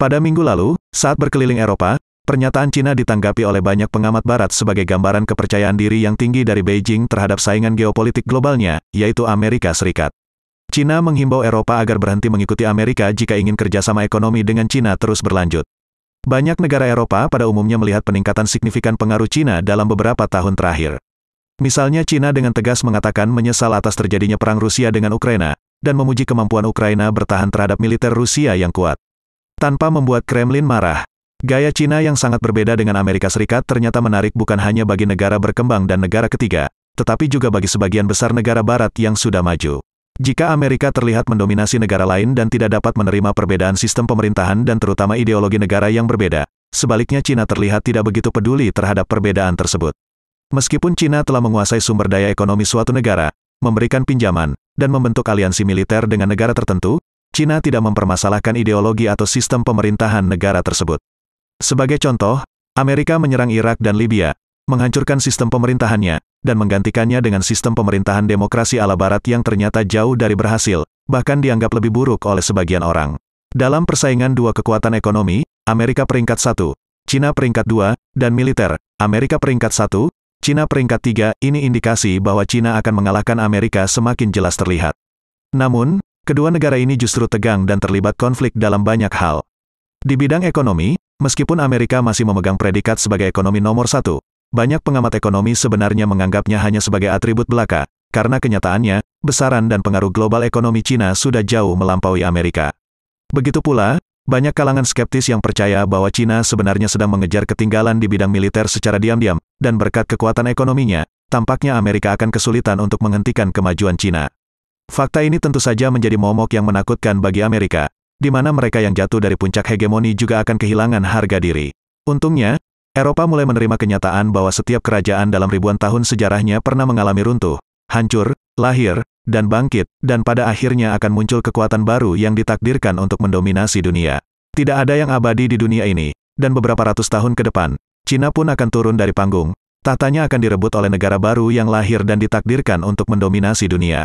Pada minggu lalu, saat berkeliling Eropa, pernyataan Cina ditanggapi oleh banyak pengamat barat sebagai gambaran kepercayaan diri yang tinggi dari Beijing terhadap saingan geopolitik globalnya, yaitu Amerika Serikat. Cina menghimbau Eropa agar berhenti mengikuti Amerika jika ingin kerjasama ekonomi dengan Cina terus berlanjut. Banyak negara Eropa pada umumnya melihat peningkatan signifikan pengaruh Cina dalam beberapa tahun terakhir. Misalnya Cina dengan tegas mengatakan menyesal atas terjadinya perang Rusia dengan Ukraina, dan memuji kemampuan Ukraina bertahan terhadap militer Rusia yang kuat. Tanpa membuat Kremlin marah, gaya Cina yang sangat berbeda dengan Amerika Serikat ternyata menarik bukan hanya bagi negara berkembang dan negara ketiga, tetapi juga bagi sebagian besar negara barat yang sudah maju. Jika Amerika terlihat mendominasi negara lain dan tidak dapat menerima perbedaan sistem pemerintahan dan terutama ideologi negara yang berbeda, sebaliknya Cina terlihat tidak begitu peduli terhadap perbedaan tersebut. Meskipun Cina telah menguasai sumber daya ekonomi suatu negara, memberikan pinjaman, dan membentuk aliansi militer dengan negara tertentu, Cina tidak mempermasalahkan ideologi atau sistem pemerintahan negara tersebut. Sebagai contoh, Amerika menyerang Irak dan Libya, menghancurkan sistem pemerintahannya, dan menggantikannya dengan sistem pemerintahan demokrasi ala Barat yang ternyata jauh dari berhasil, bahkan dianggap lebih buruk oleh sebagian orang. Dalam persaingan dua kekuatan ekonomi, Amerika peringkat 1, Cina peringkat 2, dan militer, Amerika peringkat 1, Cina peringkat 3, ini indikasi bahwa Cina akan mengalahkan Amerika semakin jelas terlihat. Namun, kedua negara ini justru tegang dan terlibat konflik dalam banyak hal. Di bidang ekonomi, meskipun Amerika masih memegang predikat sebagai ekonomi nomor 1, banyak pengamat ekonomi sebenarnya menganggapnya hanya sebagai atribut belaka, karena kenyataannya, besaran dan pengaruh global ekonomi Cina sudah jauh melampaui Amerika. Begitu pula, banyak kalangan skeptis yang percaya bahwa Cina sebenarnya sedang mengejar ketinggalan di bidang militer secara diam-diam, dan berkat kekuatan ekonominya, tampaknya Amerika akan kesulitan untuk menghentikan kemajuan Cina. Fakta ini tentu saja menjadi momok yang menakutkan bagi Amerika, di mana mereka yang jatuh dari puncak hegemoni juga akan kehilangan harga diri. Untungnya, Eropa mulai menerima kenyataan bahwa setiap kerajaan dalam ribuan tahun sejarahnya pernah mengalami runtuh, hancur, lahir, dan bangkit, dan pada akhirnya akan muncul kekuatan baru yang ditakdirkan untuk mendominasi dunia. Tidak ada yang abadi di dunia ini, dan beberapa ratus tahun ke depan, Cina pun akan turun dari panggung, tahtanya akan direbut oleh negara baru yang lahir dan ditakdirkan untuk mendominasi dunia.